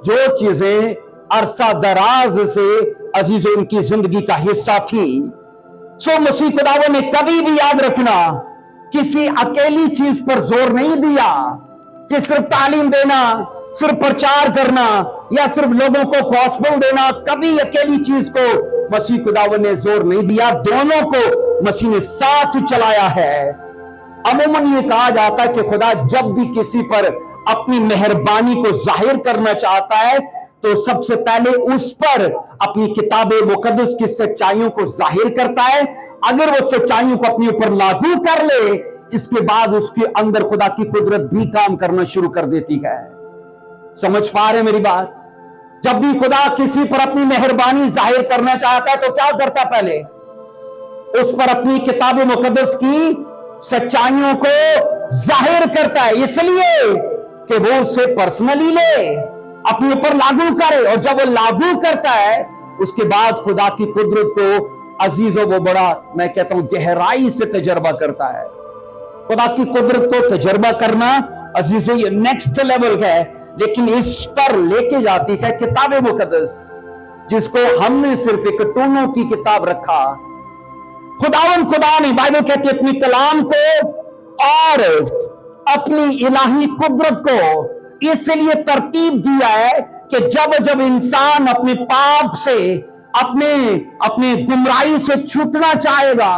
जो चीजें अरसा दराज से अजीज उनकी जिंदगी का हिस्सा थी। सो मसीह खुदावंद ने कभी भी याद रखना, किसी अकेली चीज पर जोर नहीं दिया कि सिर्फ तालीम देना, सिर्फ प्रचार करना या सिर्फ लोगों को गॉस्पेल देना। कभी अकेली चीज को मसीह खुदावंद ने जोर नहीं दिया, दोनों को मसीह ने साथ चलाया है। अमूमन ये कहा जाता है कि खुदा जब भी किसी पर अपनी मेहरबानी को जाहिर करना चाहता है तो सबसे पहले उस पर अपनी किताब मुकद्दस की सच्चाइयों को जाहिर करता है। अगर वो सच्चाइयों को अपने ऊपर लागू कर ले, इसके बाद उसके अंदर खुदा की कुदरत भी काम करना शुरू कर देती है। समझ पा रहे मेरी बात? जब भी खुदा किसी पर अपनी मेहरबानी जाहिर करना चाहता है तो क्या करता? पहले उस पर अपनी किताब मुकद्दस की सच्चाइयों को जाहिर करता है, इसलिए कि वो उसे पर्सनली ले, अपने ऊपर लागू करे। और जब वो लागू करता है, उसके बाद खुदा की कुदरत को अजीजों वो बड़ा, मैं कहता हूं, गहराई से तजर्बा करता है। खुदा की कुदरत को तजर्बा करना अजीजों ये नेक्स्ट लेवल है, लेकिन इस पर लेके जाती है किताब मुकद्दस, जिसको हमने सिर्फ एक टूनों की किताब रखा। खुदावंद खुदा ने, बाइबल कहती है, अपनी कलाम को और अपनी इलाही कुदरत को इसलिए तरतीब दिया है कि जब जब इंसान अपने पाप से, अपने गुमराही से छूटना चाहेगा,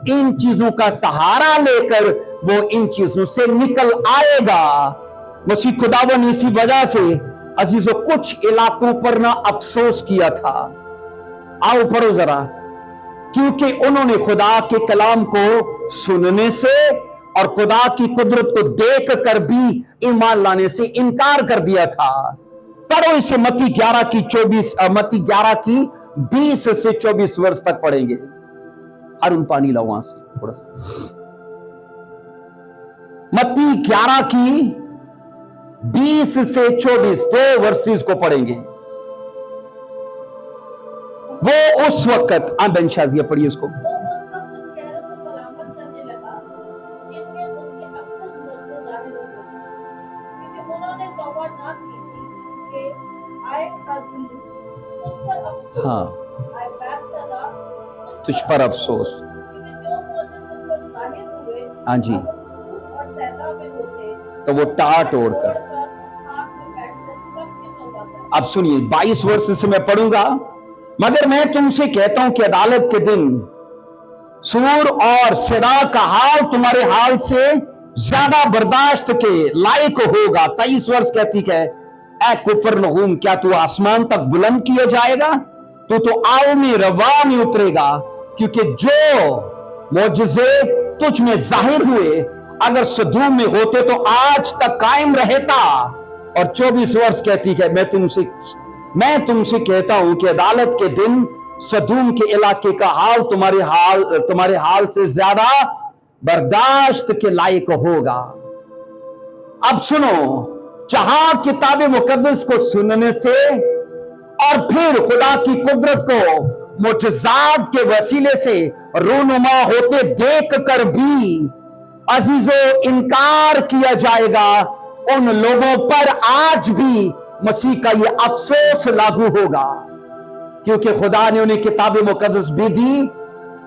इन चीजों का सहारा लेकर वो इन चीजों से निकल आएगा। मसीह खुदावंद ने इसी वजह से अजीजों कुछ इलाकों पर ना अफसोस किया था। आओ पढ़ो जरा, क्योंकि उन्होंने खुदा के कलाम को सुनने से और खुदा की कुदरत को देख कर भी ईमान लाने से इनकार कर दिया था। पढ़ो इसे, मत्ती 11 की 20 से 24 वर्ष तक पढ़ेंगे। अरुण पानी लाओ वहां से थोड़ा सा। मत्ती 11 की 20 से 24 दो वर्सेस को पढ़ेंगे। वो उस वक्त, बन शाजिया पढ़िए उसको। हाँ, तुझ पर अफसोस। हाँ जी, तो वो टाट ओढ़कर। अब सुनिए, 22 वर्ष से मैं पढ़ूंगा। मगर मैं तुमसे कहता हूं कि अदालत के दिन सूर और सिरा का हाल तुम्हारे हाल से ज्यादा बर्दाश्त के लायक होगा। 23 वर्ष कहती है, ऐ कुफरनहूम, क्या तू आसमान तक बुलंद किया जाएगा? तू तो आओ में रवा में उतरेगा, क्योंकि जो मौजज़े तुझ में जाहिर हुए अगर सदूम में होते तो आज तक कायम रहता। और 24 वर्ष कहती है, मैं तुमसे कहता हूं कि अदालत के दिन सदूम के इलाके का हाल तुम्हारे हाल से ज्यादा बर्दाश्त के लायक होगा। अब सुनो, जहां किताब मुकद्दस को सुनने से और फिर खुदा की कुदरत को मुजज़ात के वसीले से रूनुमा होते देख कर भी अजीजों इनकार किया जाएगा, उन लोगों पर आज भी मसीह का ये अफसोस लागू होगा, क्योंकि खुदा ने उन्हें किताब मुकद्दस भी दी।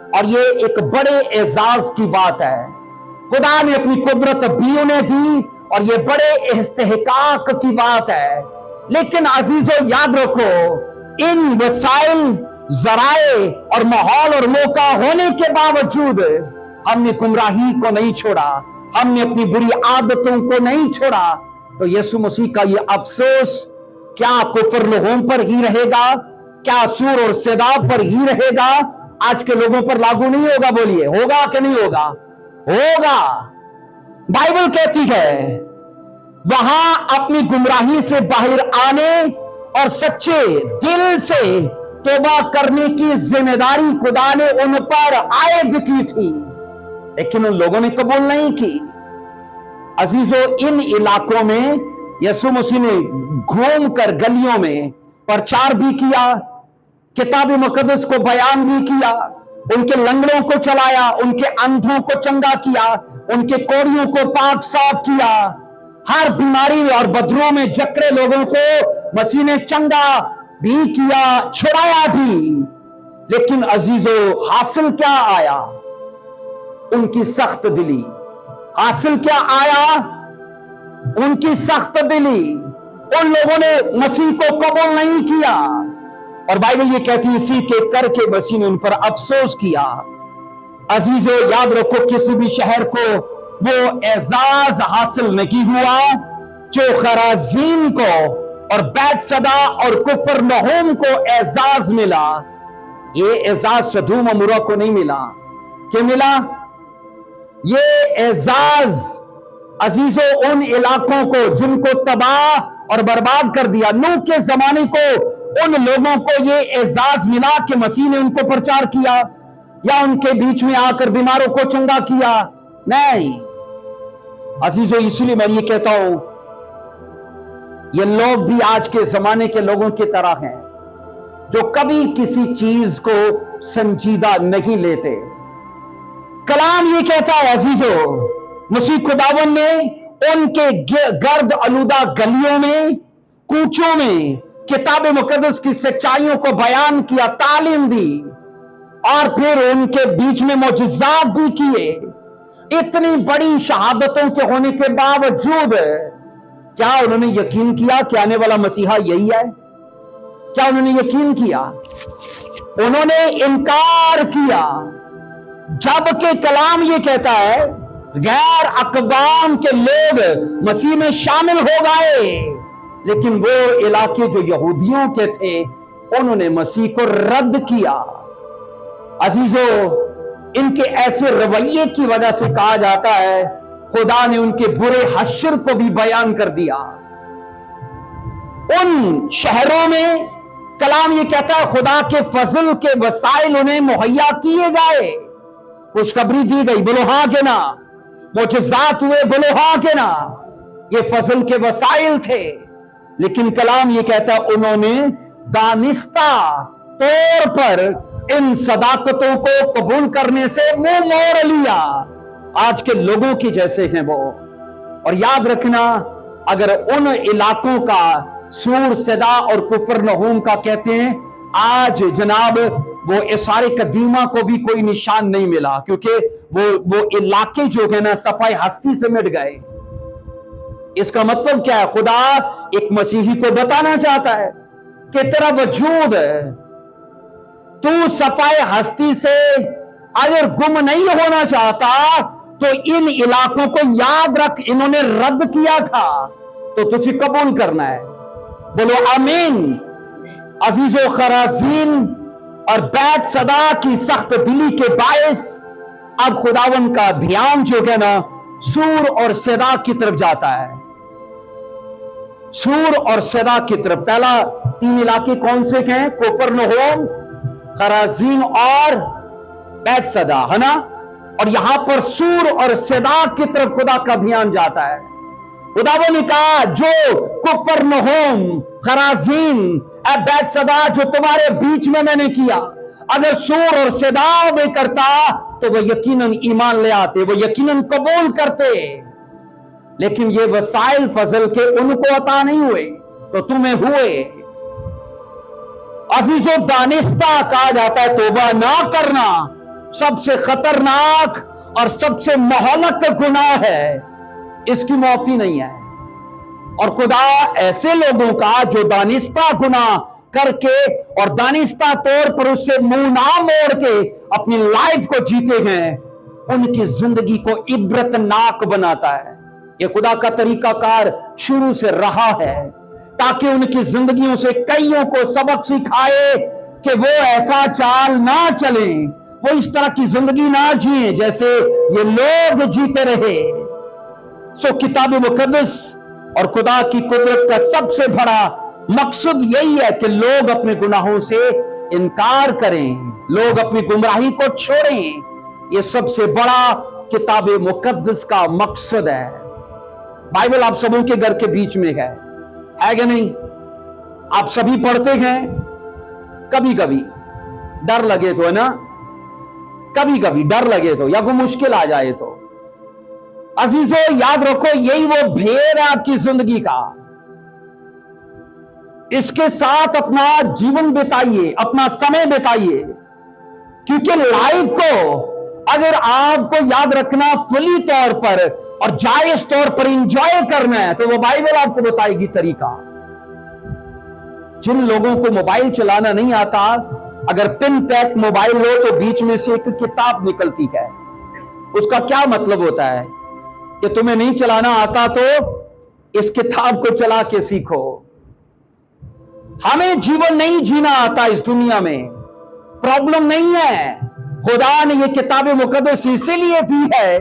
और ये एक बड़े एजाज की बात है, खुदा ने अपनी कुदरत भी उन्हें दी और ये बड़े इस्तेहकाक की बात है। लेकिन अजीजों याद रखो, इन वसाइल, जराए और माहौल और मौका होने के बावजूद हमने गुमराही को नहीं छोड़ा, हमने अपनी बुरी आदतों को नहीं छोड़ा। तो यीशु मसीह का ये अफसोस क्या कुफरनहूम पर ही रहेगा? क्या सूर और सदा पर ही रहेगा? आज के लोगों पर लागू नहीं होगा? बोलिए, होगा कि नहीं होगा? होगा। बाइबल कहती है वहां अपनी गुमराही से बाहर आने और सच्चे दिल से तौबा करने की जिम्मेदारी खुदा ने उन पर आयद की थी, लेकिन उन लोगों ने कबूल नहीं की। अजीजों, इन इलाकों में यीशु मसीह ने घूमकर गलियों में प्रचार भी किया, किताब मुकद्दस को बयान भी किया, उनके लंगड़ों को चलाया, उनके अंधों को चंगा किया, उनके कोड़ियों को पाक साफ किया, हर बीमारी और बदरों में जकड़े लोगों को मसीह ने चंगा भी किया, छुड़ाया भी। लेकिन अजीजों, हासिल क्या आया? उनकी सख्त दिली। हासिल क्या आया? उनकी सख्त दिली। उन लोगों ने मसीह को कबूल नहीं किया, और बाइबल ये कहती है इसी के करके मसीह ने उन पर अफसोस किया। अजीजों, याद रखो, किसी भी शहर को वो एजाज हासिल नहीं हुआ जो खराजीन को और बैतसदा और कुफरनहूम को एजाज मिला। ये एजाज सदूम और अमोरा को नहीं मिला। क्या मिला? ये एजाज अजीजों उन इलाकों को जिनको तबाह और बर्बाद कर दिया, नूह के जमाने को उन लोगों को ये एजाज मिला कि मसीह ने उनको प्रचार किया या उनके बीच में आकर बीमारों को चंगा किया। नहीं अजीजों, इसलिए मैं ये कहता हूं, ये लोग भी आज के जमाने के लोगों की तरह हैं जो कभी किसी चीज को संजीदा नहीं लेते। कलाम ये कहता है अजीजों, मसीह खुदावन ने उनके गर्द आलूदा गलियों में, कूचों में किताब मुकद्दस की सच्चाइयों को बयान किया, तालीम दी, और फिर उनके बीच में मौजज़ात भी किए। इतनी बड़ी शहादतों के होने के बावजूद क्या उन्होंने यकीन किया कि आने वाला मसीहा यही है? क्या उन्होंने यकीन किया? उन्होंने इनकार किया। जबकि कलाम ये कहता है गैर अक़वाम के लोग मसीह में शामिल हो गए, लेकिन वो इलाके जो यहूदियों के थे उन्होंने मसीह को रद्द किया। अजीजों, इनके ऐसे रवैये की वजह से कहा जाता है खुदा ने उनके बुरे हश्र को भी बयान कर दिया। उन शहरों में कलाम ये कहता है खुदा के फजल के वसाइल उन्हें मुहैया किए गए, खुशखबरी दी गई, बोलो हाँ के ना, मुजज़ात हुए, बोलो हाँ के ना, ये फजल के वसाइल थे। लेकिन कलाम ये कहता है उन्होंने दानिस्ता तौर पर इन सदाकतों को कबूल करने से मुंह मोड़ लिया। आज के लोगों की जैसे हैं वो। और याद रखना, अगर उन इलाकों का सूर, सदा और कुफरनहूम का कहते हैं, आज जनाब वो इसारे कदीमा को भी कोई निशान नहीं मिला, क्योंकि वो इलाके जो है ना सफाई हस्ती से मिट गए। इसका मतलब क्या है? खुदा एक मसीही को बताना चाहता है कि तेरा वजूद, तू सफाई हस्ती से अगर गुम नहीं होना चाहता तो इन इलाकों को याद रख, इन्होंने रद्द किया था तो तुझे कबूल करना है। बोलो आमीन। अजीजों, खराजीन और बैतसदा की सख्त दिली के बायस अब खुदावन का ध्यान जो है ना सूर और सदा की तरफ जाता है। सूर और सदा की तरफ। पहला 3 इलाके कौन से हैं? कुफरनहूम, खराजीन और बैतसदा, है ना? और यहां पर सूर और सदा की तरफ खुदा का ध्यान जाता है। खुदावन ने कहा जो कुफरनहूम, खराजीन, बैतसदा जो तुम्हारे बीच में मैंने किया, अगर सूर और सदा में करता तो वो यकीनन ईमान ले आते, वो यकीनन कबूल करते। लेकिन ये वसाइल फजल के उनको अता नहीं हुए तो तुम्हें हुए। अजीजों, दानिस्ता कहा जाता है तौबा ना करना सबसे खतरनाक और सबसे महलक गुनाह है, इसकी माफी नहीं है। और खुदा ऐसे लोगों का जो दानिस्ता गुनाह करके और दानिस्ता तौर पर उससे मुंह ना मोड़ के अपनी लाइफ को जीते हैं, उनकी जिंदगी को इबरतनाक बनाता है। यह खुदा का तरीकाकार शुरू से रहा है ताकि उनकी जिंदगियों से कईयों को सबक सिखाए कि वो ऐसा चाल ना चले, वो इस तरह की जिंदगी ना जिए जैसे ये लोग जीते रहे। सो किताब मुकद्दस और खुदा की कुदरत का सबसे बड़ा मकसद यही है कि लोग अपने गुनाहों से इनकार करें, लोग अपनी गुमराही को छोड़ें। ये सबसे बड़ा किताब मुकद्दस का मकसद है। बाइबल आप सबों के घर के बीच में है कि नहीं? आप सभी पढ़ते हैं, कभी कभी डर लगे तो, है ना? कभी कभी डर लगे तो, या कोई मुश्किल आ जाए तो। अजीजों, याद रखो, यही वो भेद है आपकी जिंदगी का। इसके साथ अपना जीवन बिताइए, अपना समय बिताइए, क्योंकि लाइफ को अगर आपको याद रखना फुली तौर पर और जायज तौर पर एंजॉय करना है तो वो बाइबल आपको बताएगी तरीका। जिन लोगों को मोबाइल चलाना नहीं आता, अगर पिन पैक मोबाइल हो तो बीच में से एक किताब निकलती है। उसका क्या मतलब होता है कि तुम्हें नहीं चलाना आता तो इस किताब को चला के सीखो। हमें जीवन नहीं जीना आता इस दुनिया में, प्रॉब्लम नहीं है। खुदा ने ये किताब मुकद्दस इसीलिए दी है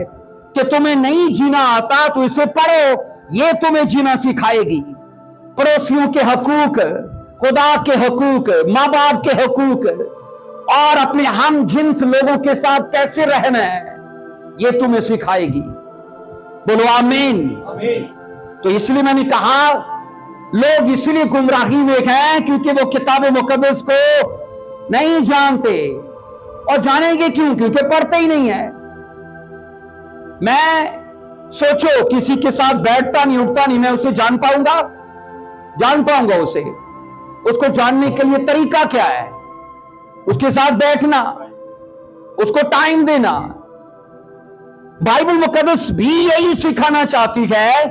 कि तुम्हें नहीं जीना आता तो इसे पढ़ो, ये तुम्हें जीना सिखाएगी। पड़ोसियों के हकूक, खुदा के हकूक, माँ बाप के हकूक और अपने हम जिन्स लोगों के साथ कैसे रहना है, ये तुम्हें सिखाएगी। बोलो आमीन। तो इसलिए मैंने कहा लोग इसलिए गुमराही में हैं क्योंकि वो किताब मुकद्दस को नहीं जानते। और जानेंगे क्यों? क्योंकि पढ़ते ही नहीं है। मैं सोचो किसी के साथ बैठता नहीं, उठता नहीं, मैं उसे जान पाऊंगा उसे? उसको जानने के लिए तरीका क्या है? उसके साथ बैठना, उसको टाइम देना। बाइबल मुकद्दस भी यही सिखाना चाहती है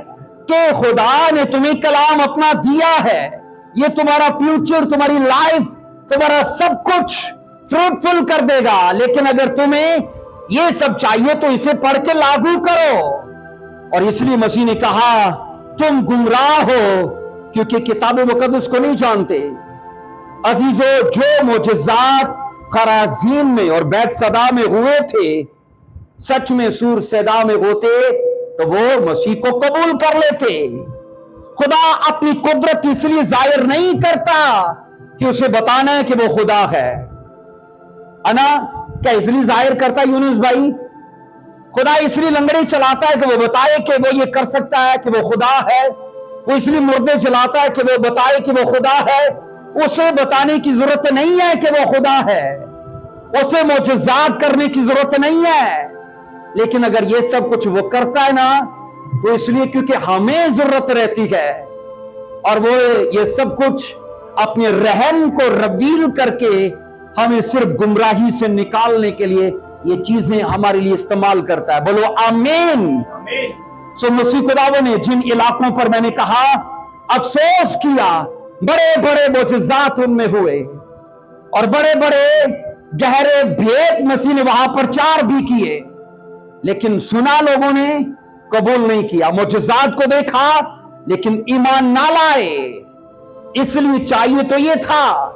कि खुदा ने तुम्हें कलाम अपना दिया है, ये तुम्हारा फ्यूचर, तुम्हारी लाइफ, तुम्हारा सब कुछ फ्रूटफुल कर देगा। लेकिन अगर तुम्हें ये सब चाहिए तो इसे पढ़ के लागू करो। और इसलिए मसीह ने कहा तुम गुमराह हो क्योंकि किताब मुकद्दस को नहीं जानते। अजीजों, जो मोजज़ात खराजीन में और बैतसदा में हुए थे, सच में सूर सैदा में होते तो वो मसीह को कबूल कर लेते। खुदा अपनी कुदरत इसलिए जाहिर नहीं करता कि उसे बताना है कि वो खुदा है ना? क्या इसलिए जाहिर करता यूनुस भाई? खुदा इसलिए लंगड़े चलाता है कि वो बताए कि वो ये कर सकता है, कि वो खुदा है। वो इसलिए मुर्दे चलाता है कि वो बताए कि वो खुदा है। उसे बताने की जरूरत नहीं है कि वो खुदा है, उसे मोजज़ात करने की जरूरत नहीं है। लेकिन अगर ये सब कुछ वो करता है ना तो इसलिए क्योंकि हमें जरूरत रहती है, और वो ये सब कुछ अपने रहम को रवील करके हमें सिर्फ गुमराही से निकालने के लिए ये चीजें हमारे लिए इस्तेमाल करता है। बोलो आमीन। सो मसीह खुदावंद ने जिन इलाकों पर मैंने कहा अफसोस किया, बड़े बड़े मोजज़ात उनमें हुए और बड़े बड़े गहरे भेद मसीह ने वहां प्रचार भी किए, लेकिन सुना लोगों ने, कबूल नहीं किया। मोजज़ात को देखा लेकिन ईमान ना लाए। इसलिए चाहिए तो ये था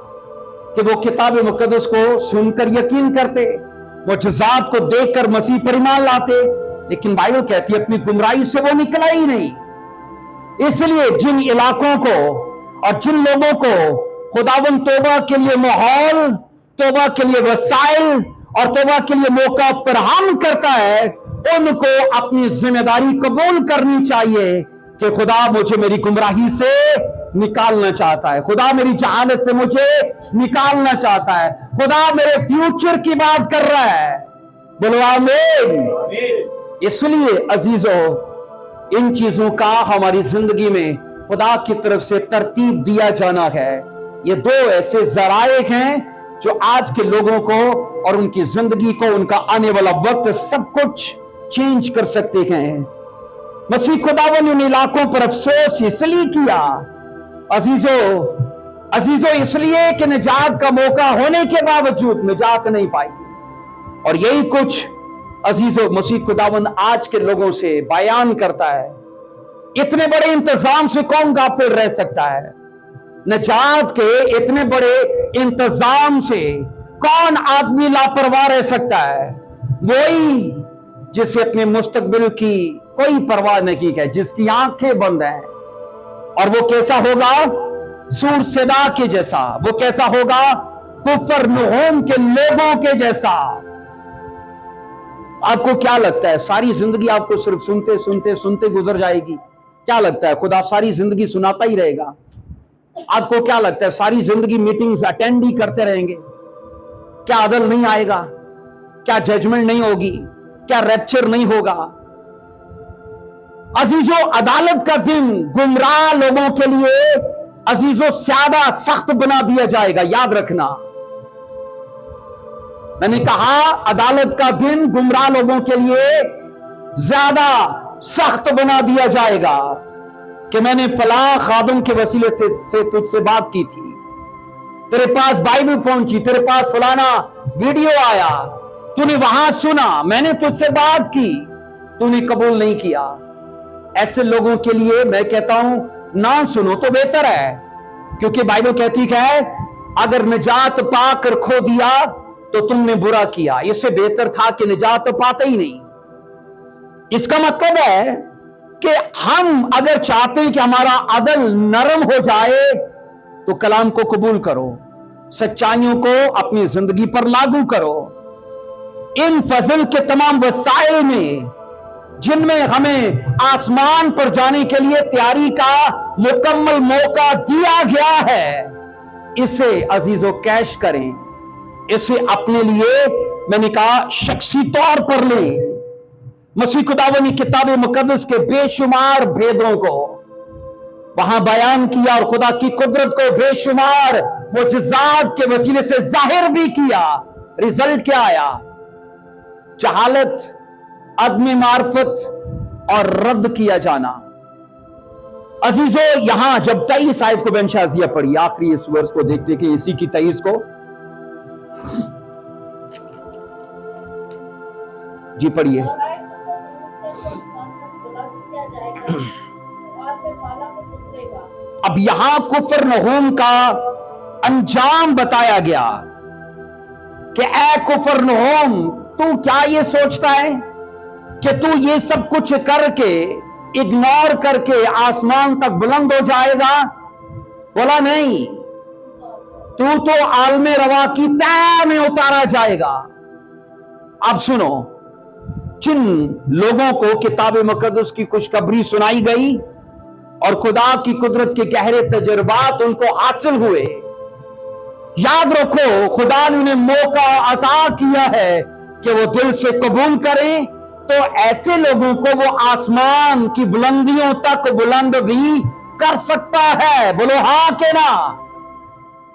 कि वो किताब मुकद्दस को सुनकर यकीन करते, मोजज़ात को देखकर मसीह पर ईमान लाते, लेकिन बाइबल कहती है अपनी गुमराही से वो निकला ही नहीं। इसलिए जिन इलाकों को और जिन लोगों को खुदावंद तौबा के लिए माहौल, तौबा के लिए वसाइल और तौबा के लिए मौका फराहम करता है, उनको अपनी जिम्मेदारी कबूल करनी चाहिए कि खुदा मुझे मेरी गुमराही से निकालना चाहता है, खुदा मेरी जहालत से मुझे निकालना चाहता है, खुदा मेरे फ्यूचर की बात कर रहा है। बोलो आमीन। इसलिए अजीजों, इन चीजों का हमारी जिंदगी में खुदा की तरफ से तरतीब दिया जाना है। ये दो ऐसे जराए हैं जो आज के लोगों को और उनकी जिंदगी को, उनका आने वाला वक्त सब कुछ चेंज कर सकते हैं। मसीह खुदावंद ने उन इलाकों पर अफसोस इसलिए किया अजीजों इसलिए कि निजात का मौका होने के बावजूद निजात नहीं पाई। और यही कुछ अजीजों मसीह खुदावंद आज के लोगों से बयान करता है। इतने बड़े इंतजाम से कौन गाफिल रह सकता है? नजात के इतने बड़े इंतजाम से कौन आदमी लापरवाह रह सकता है? वही जिसे अपने मुस्तकबिल की कोई परवाह नहीं है, जिसकी आंखें बंद हैं। और वो कैसा होगा? सूर सदा के जैसा। वो कैसा होगा? कुफरनहूम के लोगों के जैसा। आपको क्या लगता है सारी जिंदगी आपको सिर्फ सुनते सुनते सुनते गुजर जाएगी? क्या लगता है खुदा सारी जिंदगी सुनाता ही रहेगा? आपको क्या लगता है सारी जिंदगी मीटिंग्स अटेंड ही करते रहेंगे? क्या अदल नहीं आएगा? क्या जजमेंट नहीं होगी? क्या रैप्चर नहीं होगा? अजीजों, अदालत का दिन गुमराह लोगों के लिए अजीजों ज्यादा सख्त बना दिया जाएगा। याद रखना, मैंने कहा अदालत का दिन गुमराह लोगों के लिए ज्यादा सख्त बना दिया जाएगा कि मैंने फलां खादम के वसीले से तुझसे बात की थी, तेरे पास बाइबल पहुंची, तेरे पास फलाना वीडियो आया, तूने वहां सुना, मैंने तुझसे बात की, तूने कबूल नहीं किया। ऐसे लोगों के लिए मैं कहता हूं ना सुनो तो बेहतर है, क्योंकि बाइबल कहती है अगर निजात पाकर खो दिया तो तुमने बुरा किया। इससे बेहतर था कि निजात तो पाते ही नहीं। इसका मतलब है कि हम अगर चाहते हैं कि हमारा अदल नरम हो जाए तो कलाम को कबूल करो, सच्चाइयों को अपनी जिंदगी पर लागू करो। इन फजल के तमाम वसाइल में जिनमें हमें आसमान पर जाने के लिए तैयारी का मुकम्मल मौका दिया गया है, इसे अजीजों कैश करें, इसे अपने लिए मैंने कहा शख्सी तौर पर लें। मसीह खुदावंद ने किताब मुकद्दस के बेशुमार भेदों को वहां बयान किया और खुदा की कुदरत को बेशुमार मुजज़ात के वसीले से जाहिर भी किया। रिजल्ट क्या आया? जहालत, अदम मार्फत और रद्द किया जाना। अजीजों, यहां जब 23 आयत को बेंशाजिया पढ़ी, आखिरी इस वर्ष को देखते कि इसी की 23 को जी पढ़िए। अब यहां कुफरनहूम का अंजाम बताया गया कि ए कुफरनहूम, तू क्या ये सोचता है कि तू ये सब कुछ करके इग्नोर करके आसमान तक बुलंद हो जाएगा? बोला नहीं, तू तो आलमे रवा की तह में उतारा जाएगा। अब सुनो, जिन लोगों को किताब मुकद्दस की खुशखबरी सुनाई गई और खुदा की कुदरत के गहरे तजुर्बात उनको हासिल हुए, याद रखो खुदा ने उन्हें मौका अता किया है कि वो दिल से कबूल करें, तो ऐसे लोगों को वो आसमान की बुलंदियों तक बुलंद भी कर सकता है। बोलो हाँ के ना?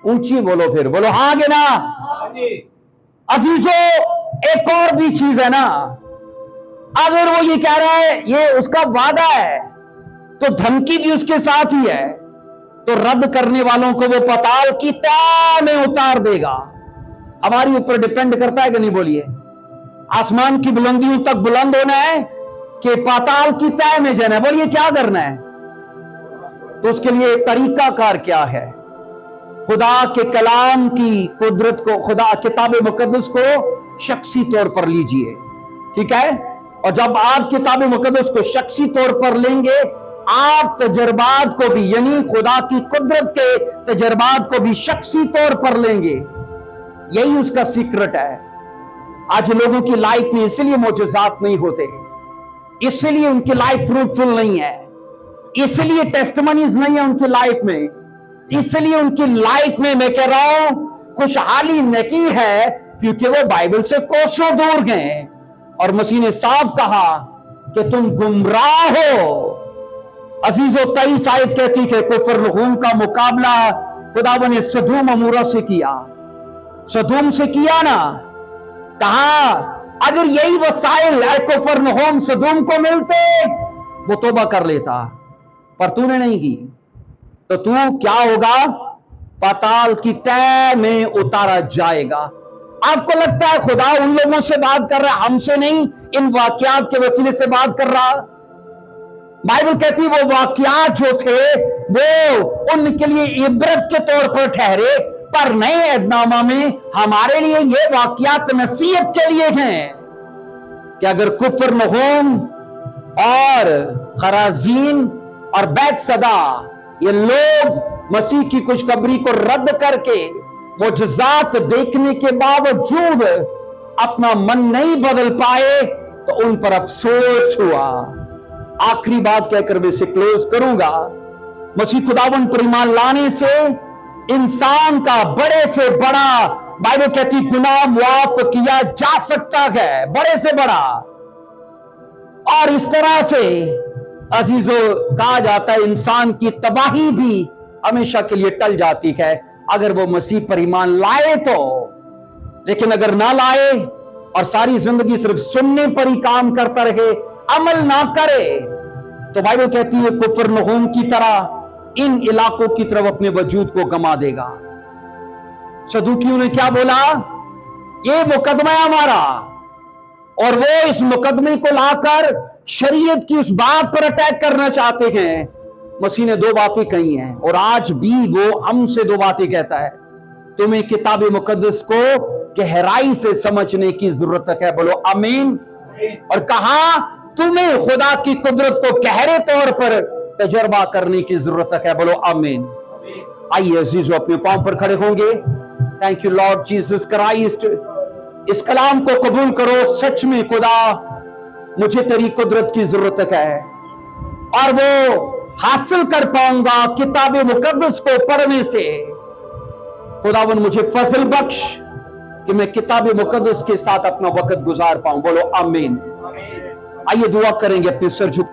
ऊंची बोलो, फिर बोलो हाँ के ना? अजीजों, एक और भी चीज है ना, अगर वो ये कह रहा है ये उसका वादा है तो धमकी भी उसके साथ ही है, तो रद्द करने वालों को वो पाताल की तह में उतार देगा। हमारे ऊपर डिपेंड करता है कि नहीं? बोलिए, आसमान की बुलंदियों तक बुलंद होना है कि पाताल की तह में जाना है? बोलिए, क्या करना है? तो उसके लिए तरीका कार क्या है? खुदा के कलाम की कुदरत को, खुदा किताब मुकद्दस को शख्सी तौर पर लीजिए, ठीक है? और जब आप किताब मुकद्दस को शख्सी तौर पर लेंगे, आप तजर्बात को भी, यानी खुदा की कुदरत के तजर्बात को भी शख्सी तौर पर लेंगे। यही उसका सीक्रेट है। आज लोगों की लाइफ में इसलिए मोजज़ात नहीं होते, इसलिए उनकी लाइफ फ्रूटफुल नहीं है, इसलिए टेस्टिमनीज नहीं है उनकी लाइफ में, इसलिए उनकी लाइफ में मैं कह रहा हूं खुशहाली नहीं है, क्योंकि वो बाइबल से कोसों दूर गए। और मसीह ने साफ कहा कि तुम गुमराह हो। अजीजों, 23 आयत कहती है कुफरनहूम का मुकाबला खुदावंद ने सदूम अमूरा से किया। सदूम से किया ना? कहा अगर यही वसाइल कुफरनहूम सदूम को मिलते वो तौबा कर लेता, पर तूने नहीं की, तो तू क्या होगा? पाताल की तह में उतारा जाएगा। आपको लगता है खुदा उन लोगों से बात कर रहा है, हमसे नहीं, इन वाकयात के वसीले से बात कर रहा? बाइबल कहती वो वाकयात जो थे वो उनके लिए इबरत के तौर पर ठहरे, पर नए अहदनामा में हमारे लिए ये वाकयात नसीहत के लिए हैं कि अगर कुफर नहूम और खराजीन और बैतसदा ये लोग मसीह की खुशखबरी को रद्द करके मुजज़ात देखने के बावजूद अपना मन नहीं बदल पाए तो उन पर अफसोस हुआ। आखिरी बात कहकर मैं इसे क्लोज करूंगा। मसीह खुदावन पर ईमान लाने से इंसान का बड़े से बड़ा, बाइबल कहती, गुनाह मुआफ किया जा सकता है, बड़े से बड़ा। और इस तरह से अजीजों कहा जाता है इंसान की तबाही भी हमेशा के लिए टल जाती है अगर वो मसीह पर ईमान लाए तो। लेकिन अगर ना लाए और सारी जिंदगी सिर्फ सुनने पर ही काम करता रहे, अमल ना करे, तो बाइबल कहती है कुफर नहूम की तरह इन इलाकों की तरफ अपने वजूद को गमा देगा। सदूकियों ने क्या बोला? ये मुकदमा है हमारा, और वो इस मुकदमे को लाकर शरीयत की उस बात पर अटैक करना चाहते हैं। मसीह ने दो बातें कही हैं और आज भी वो हमसे दो बातें कहता है। तुम्हें किताब मुकद्दस को गहराई से समझने की जरूरत है, बोलो आमीन। और कहा तुम्हें खुदा की कुदरत को गहरे तौर पर तजर्बा करने की जरूरत है, बोलो आमीन। आइए अजीजों अपने पांव पर खड़े होंगे। Thank you Lord Jesus Christ. इस कलाम को कबूल करो। सच में खुदा मुझे तेरी कुदरत की जरूरत है और वो हासिल कर पाऊंगा किताब मुकद्दस को पढ़ने से। खुदावन मुझे फजल बख्श कि मैं किताब मुकद्दस के साथ अपना वक्त गुजार पाऊं, बोलो आमीन। आइए दुआ करेंगे अपने सर झुक